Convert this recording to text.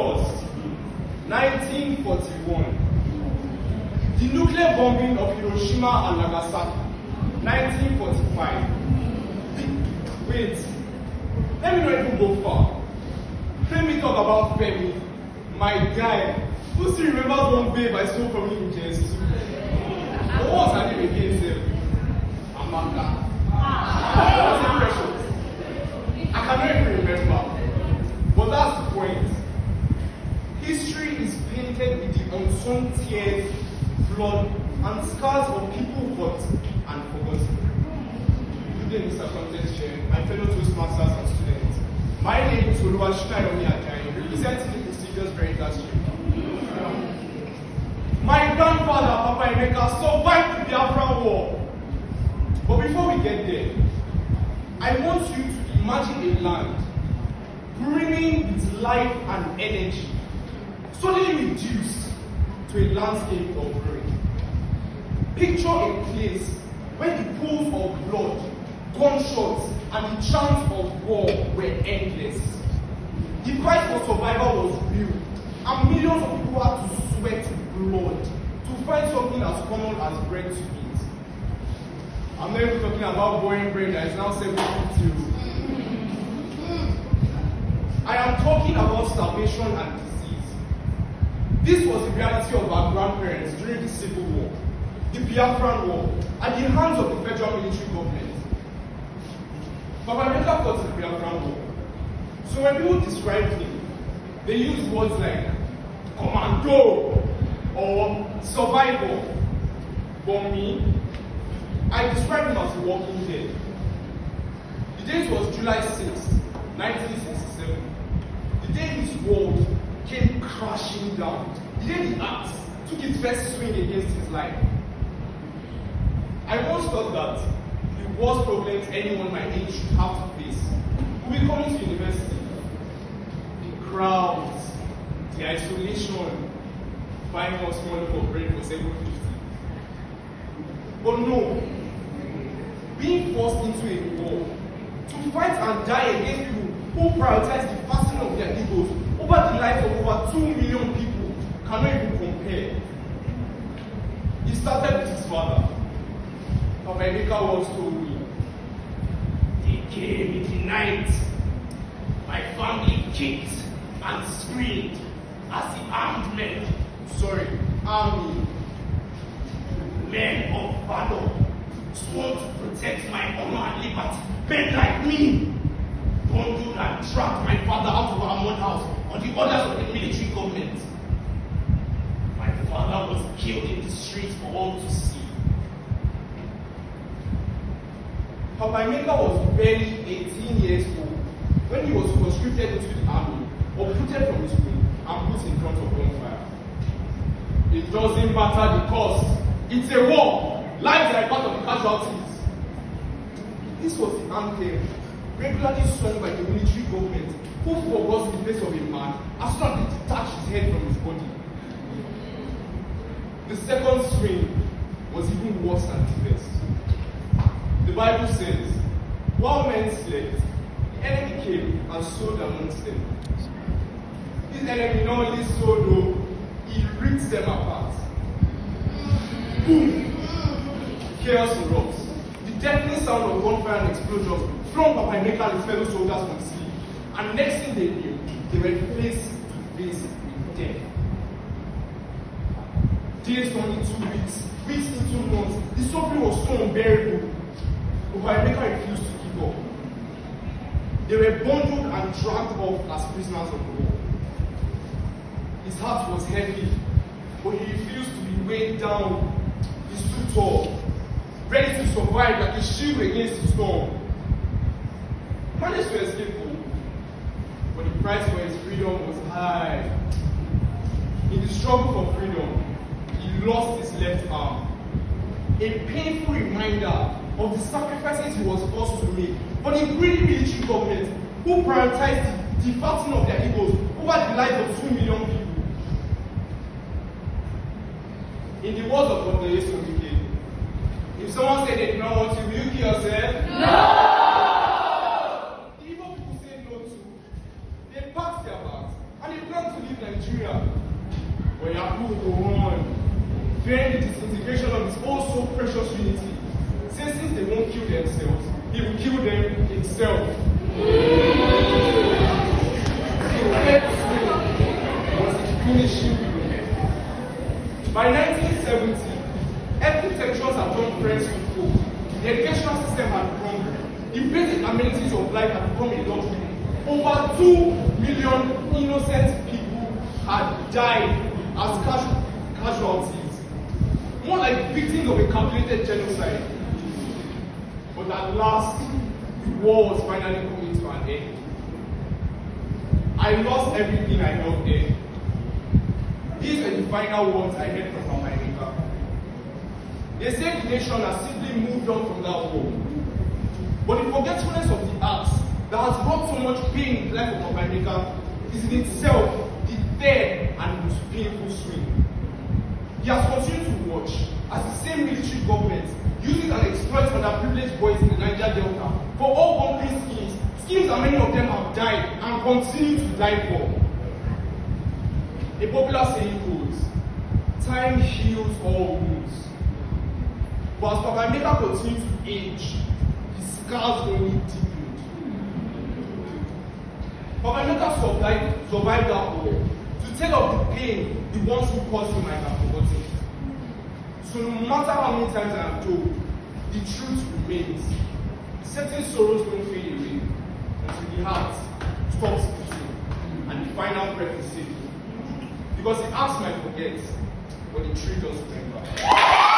August 1941. The nuclear bombing of Hiroshima and Nagasaki, 1945. Wait, let me not even go far. Let me talk about Femi, my guy, who still remembers one babe I stole from him in Genesis 2. But what was her name again, sir? Emeka. What's the precious? I cannot even remember. But that's the point. History is painted with the unsung tears, blood, and scars of people who fought and forgotten. Good day, Mr. Contest Chair, my fellow toastmasters and students. My name is Oluwashinayomi Ajayi, representing the prestigious Veritas Chamber. My grandfather, Papa Emeka, survived the Biafran War. But before we get there, I want you to imagine a land brimming with life and energy, suddenly reduced to a landscape of ruin. Picture a place where the pools of blood, gunshots, and the chants of war were endless. The fight for survival was real, and millions of people had to sweat blood to find something as common as bread to eat. I'm not even talking about boring bread that is now 750. I am talking about starvation and disease. This was the reality of our grandparents during the Civil War, the Biafran War, at the hands of the federal military government. Papa Emeka fought in the Biafran War. So when people describe him, they use words like commando or survival. For me, I describe him as walking dead. The date was July 6, 1967. The day his world came crashing down. The day the axe took its first swing against his life. I once thought that the worst problems anyone my age should have to face will be coming to university. The crowds, the isolation, buying more small for bread for 750. But no, being forced into a war to fight and die against people who prioritize the fasting of their egos over the lives of over 2 million people cannot even compare. He started with his father. Papa Emeka once told me, they came in the night. My family kicked and screamed as the armed men, army, men of valor, sworn to protect my honor and liberty. Men like me bundled and dragged my father out of our mud house on the orders of the military government. My father was killed in the streets for all to see. Papa Emeka was barely 18 years old when he was conscripted into the army, uprooted from his home, and put in front of gunfire. It doesn't matter the cost. It's a war. Lives are a part of the casualties. This was the anthem regularly sung by the military government, who forgot the face of a man as soon as they detached his head from his body. The second swing was even worse than the first. The Bible says, while men slept, the enemy came and sowed amongst them. This enemy not only sowed, though, he ripped them apart. Boom! Chaos erupts. The deafening sound of gunfire and explosions flung Papa Emeka and his fellow soldiers from sleep. And next thing they knew, they were face to face with death. Days turned into weeks, weeks into months. The suffering was so unbearable. Papa Emeka refused to give up. They were bundled and dragged off as prisoners of war. His heart was heavy, but he refused to be weighed down. He stood tall, ready to survive like a shield against the storm. He managed to escape home, but the price for his freedom was high. In the struggle for freedom, he lost his left arm. A painful reminder of the sacrifices he was forced to make for the greedy military government who prioritized the fattening of their egos over the lives of 2 million people. In the words of Dr. Yesu, if someone said they did not want you, will you kill yourself? No! The evil people say no to. They packed their bags and they planned to leave Nigeria. But Yakubu go on, fearing the disintegration of his own so precious unity. Since they won't kill themselves, he will kill them himself. Was the finishing blow. By 1970, ethnic sections had turned friends to foe. The educational system had crumbled. The basic amenities of life had become a luxury. Over 2 million innocent people had died as casualties, more like victims of a calculated genocide. But at last, the war was finally coming to an end. I lost everything I held dear. These are the final words I heard from Emeka. They say the nation has simply moved on from that war. But the forgetfulness of the acts that has brought so much pain in the life of Emeka is in itself the third and most painful swing. He has continued to watch as the same military government uses and exploits underprivileged boys in the Niger Delta for all concrete schemes that many of them have died and continue to die for. A popular saying goes, time heals all wounds. But as Papa Emeka continued to age, his scars only deepened. Papa Emeka survived that war to tell of the pain the ones who caused him might have forgotten. So no matter how many times I am told, the truth remains. Certain sorrows don't fade away until the heart stops beating and the final breath is safe. Because the axe might forget, but the tree does remember.